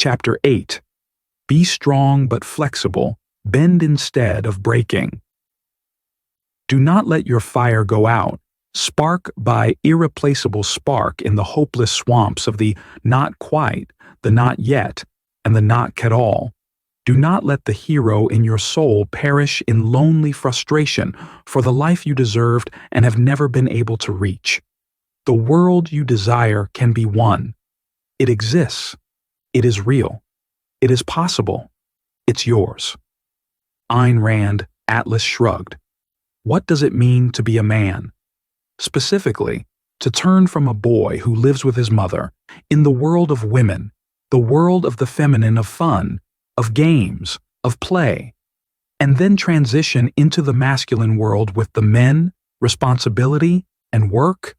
Chapter 8. Be strong but flexible, bend instead of breaking. Do not let your fire go out. Spark by irreplaceable spark in the hopeless swamps of the not quite, the not yet, and the not at all. Do not let the hero in your soul perish in lonely frustration for the life you deserved and have never been able to reach. The world you desire can be won. It exists. It is real. It is possible. It's yours. Ayn Rand, Atlas Shrugged. What does it mean to be a man? Specifically, to turn from a boy who lives with his mother in the world of women, the world of the feminine, of fun, of games, of play, and then transition into the masculine world with the men, responsibility, and work?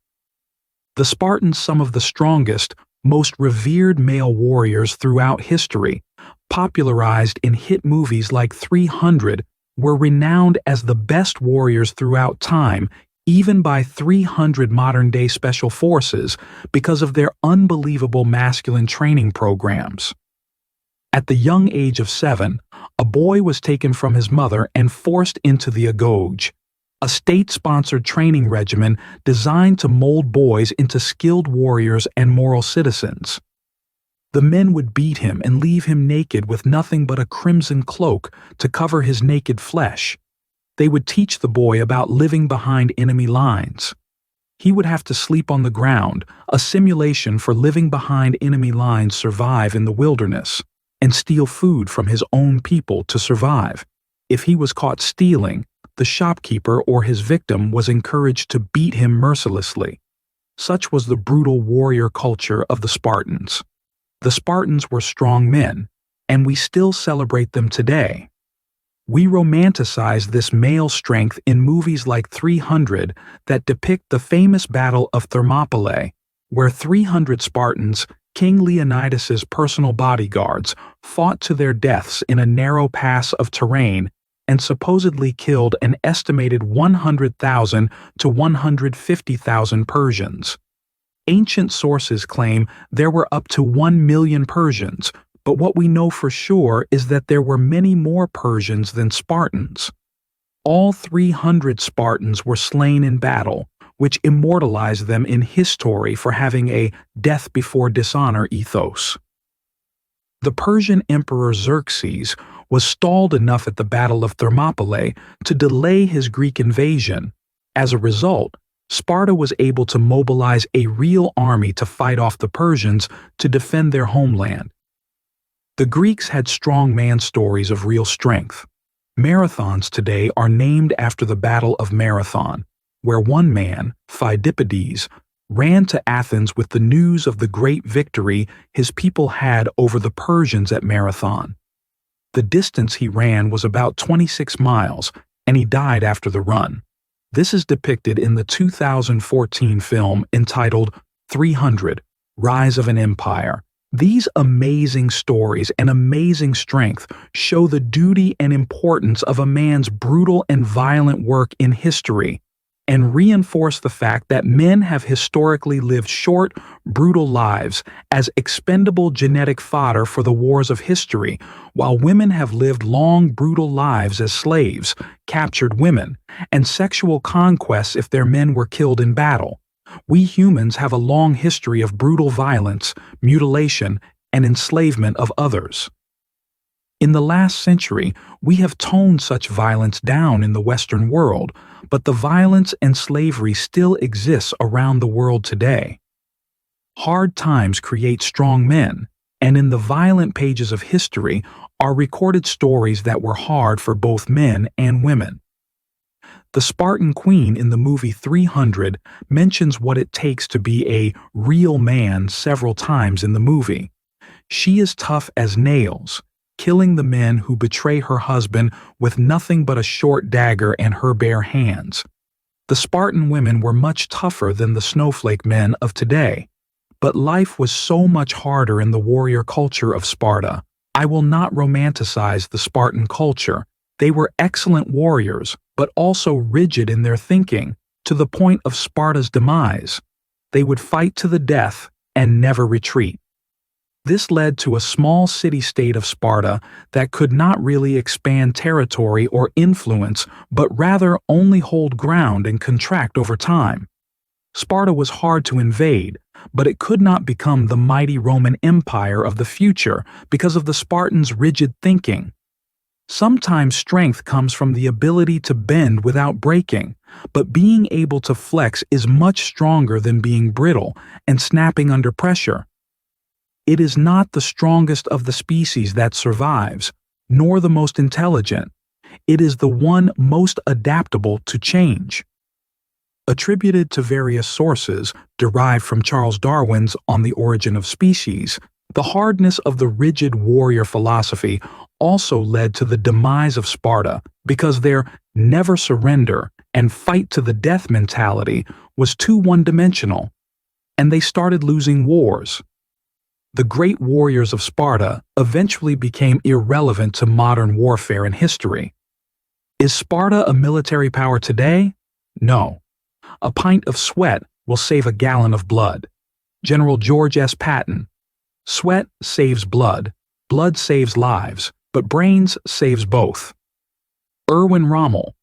The Spartans, some of the strongest, most revered male warriors throughout history, popularized in hit movies like 300, were renowned as the best warriors throughout time, even by 300 modern-day special forces, because of their unbelievable masculine training programs. At the young age of 7, a boy was taken from his mother and forced into the Agoge, a state-sponsored training regimen designed to mold boys into skilled warriors and moral citizens. The men would beat him and leave him naked with nothing but a crimson cloak to cover his naked flesh. They would teach the boy about living behind enemy lines. He would have to sleep on the ground, a simulation for living behind enemy lines, survive in the wilderness, and steal food from his own people to survive. If he was caught stealing, the shopkeeper or his victim was encouraged to beat him mercilessly. Such was the brutal warrior culture of the Spartans. The Spartans were strong men, and we still celebrate them today. We romanticize this male strength in movies like 300 that depict the famous Battle of Thermopylae, where 300 Spartans, King Leonidas's personal bodyguards, fought to their deaths in a narrow pass of terrain and supposedly killed an estimated 100,000 to 150,000 Persians. Ancient sources claim there were up to 1 million Persians, but what we know for sure is that there were many more Persians than Spartans. All 300 Spartans were slain in battle, which immortalized them in history for having a death before dishonor ethos. The Persian Emperor Xerxes was stalled enough at the Battle of Thermopylae to delay his Greek invasion. As a result, Sparta was able to mobilize a real army to fight off the Persians to defend their homeland. The Greeks had strong man stories of real strength. Marathons today are named after the Battle of Marathon, where one man, Phidippides, ran to Athens with the news of the great victory his people had over the Persians at Marathon. The distance he ran was about 26 miles, and he died after the run. This is depicted in the 2014 film entitled 300: Rise of an Empire. These amazing stories and amazing strength show the duty and importance of a man's brutal and violent work in history, and reinforce the fact that men have historically lived short, brutal lives as expendable genetic fodder for the wars of history, while women have lived long, brutal lives as slaves, captured women, and sexual conquests if their men were killed in battle. We humans have a long history of brutal violence, mutilation, and enslavement of others. In the last century, we have toned such violence down in the Western world, but the violence and slavery still exists around the world today. Hard times create strong men, and in the violent pages of history are recorded stories that were hard for both men and women. The Spartan queen in the movie 300 mentions what it takes to be a real man several times in the movie. She is tough as nails, killing the men who betray her husband with nothing but a short dagger and her bare hands. The Spartan women were much tougher than the snowflake men of today, but life was so much harder in the warrior culture of Sparta. I will not romanticize the Spartan culture. They were excellent warriors, but also rigid in their thinking, to the point of Sparta's demise. They would fight to the death and never retreat. This led to a small city-state of Sparta that could not really expand territory or influence, but rather only hold ground and contract over time. Sparta was hard to invade, but it could not become the mighty Roman Empire of the future because of the Spartans' rigid thinking. Sometimes strength comes from the ability to bend without breaking, but being able to flex is much stronger than being brittle and snapping under pressure. It is not the strongest of the species that survives, nor the most intelligent. It is the one most adaptable to change. Attributed to various sources derived from Charles Darwin's On the Origin of Species, the hardness of the rigid warrior philosophy also led to the demise of Sparta because their never surrender and fight to the death mentality was too one-dimensional, and they started losing wars. The great warriors of Sparta eventually became irrelevant to modern warfare and history. Is Sparta a military power today? No. A pint of sweat will save a gallon of blood. General George S. Patton. Sweat saves blood, blood saves lives, but brains saves both. Erwin Rommel.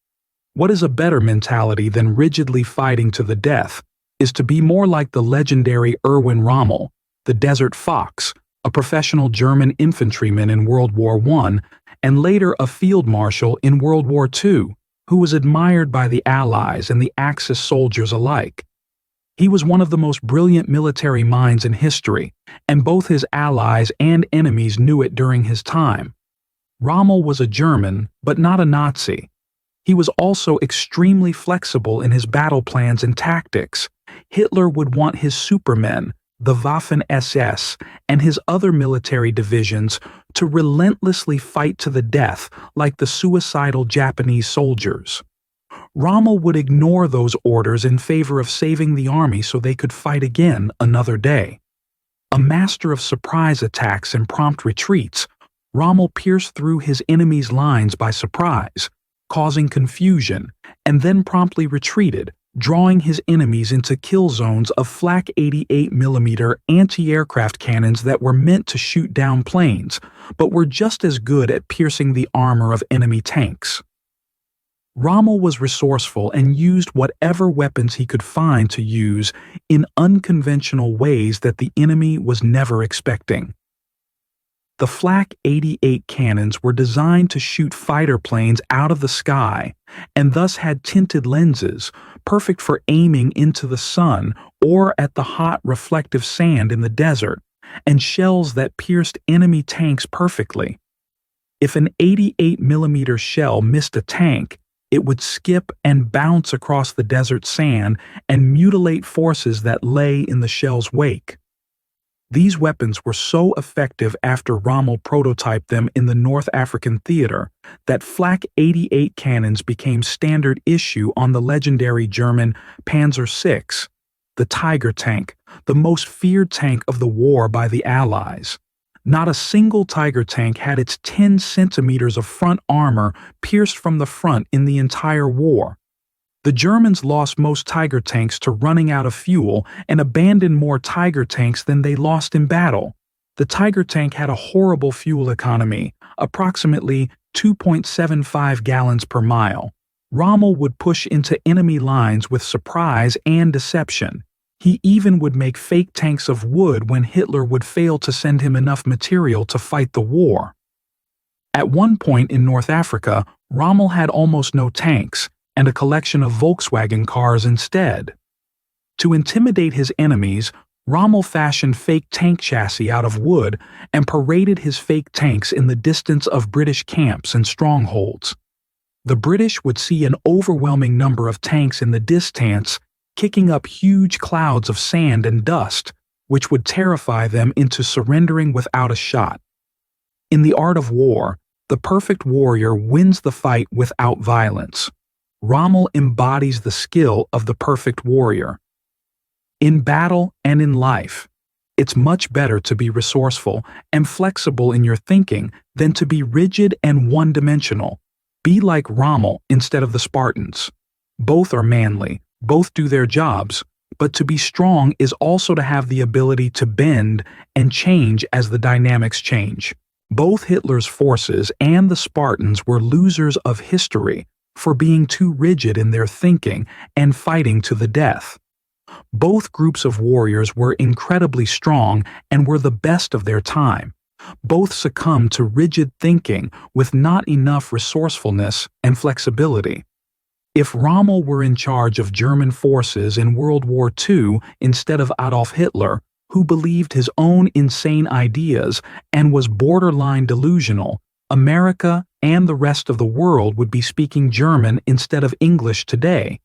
What is a better mentality than rigidly fighting to the death is to be more like the legendary Erwin Rommel, the Desert Fox, a professional German infantryman in World War I and later a field marshal in World War II, who was admired by the Allies and the Axis soldiers alike. He was one of the most brilliant military minds in history, and both his allies and enemies knew it during his time. Rommel was a German, but not a Nazi. He was also extremely flexible in his battle plans and tactics. Hitler would want his supermen, the Waffen-SS, and his other military divisions to relentlessly fight to the death like the suicidal Japanese soldiers. Rommel would ignore those orders in favor of saving the army so they could fight again another day. A master of surprise attacks and prompt retreats, Rommel pierced through his enemy's lines by surprise, causing confusion, and then promptly retreated, drawing his enemies into kill zones of flak 88mm anti-aircraft cannons that were meant to shoot down planes, but were just as good at piercing the armor of enemy tanks. Rommel was resourceful and used whatever weapons he could find to use in unconventional ways that the enemy was never expecting. The flak 88 cannons were designed to shoot fighter planes out of the sky and thus had tinted lenses, perfect for aiming into the sun or at the hot reflective sand in the desert, and shells that pierced enemy tanks perfectly. If an 88mm shell missed a tank, it would skip and bounce across the desert sand and mutilate forces that lay in the shell's wake. These weapons were so effective after Rommel prototyped them in the North African theater that flak 88 cannons became standard issue on the legendary German Panzer VI, the Tiger tank, the most feared tank of the war by the Allies. Not a single Tiger tank had its 10 centimeters of front armor pierced from the front in the entire war. The Germans lost most Tiger tanks to running out of fuel and abandoned more Tiger tanks than they lost in battle. The Tiger tank had a horrible fuel economy, approximately 2.75 gallons per mile. Rommel would push into enemy lines with surprise and deception. He even would make fake tanks of wood when Hitler would fail to send him enough material to fight the war. At one point in North Africa, Rommel had almost no tanks and a collection of Volkswagen cars instead. To intimidate his enemies, Rommel fashioned fake tank chassis out of wood and paraded his fake tanks in the distance of British camps and strongholds. The British would see an overwhelming number of tanks in the distance, kicking up huge clouds of sand and dust, which would terrify them into surrendering without a shot. In the art of war, the perfect warrior wins the fight without violence. Rommel embodies the skill of the perfect warrior. In battle and in life, it's much better to be resourceful and flexible in your thinking than to be rigid and one-dimensional. Be like Rommel instead of the Spartans. Both are manly, both do their jobs, But to be strong is also to have the ability to bend and change as the dynamics change. Both Hitler's forces and the Spartans were losers of history for being too rigid in their thinking and fighting to the death. Both groups of warriors were incredibly strong and were the best of their time. Both succumbed to rigid thinking with not enough resourcefulness and flexibility. If Rommel were in charge of German forces in World War II instead of Adolf Hitler, who believed his own insane ideas and was borderline delusional, America and the rest of the world would be speaking German instead of English today,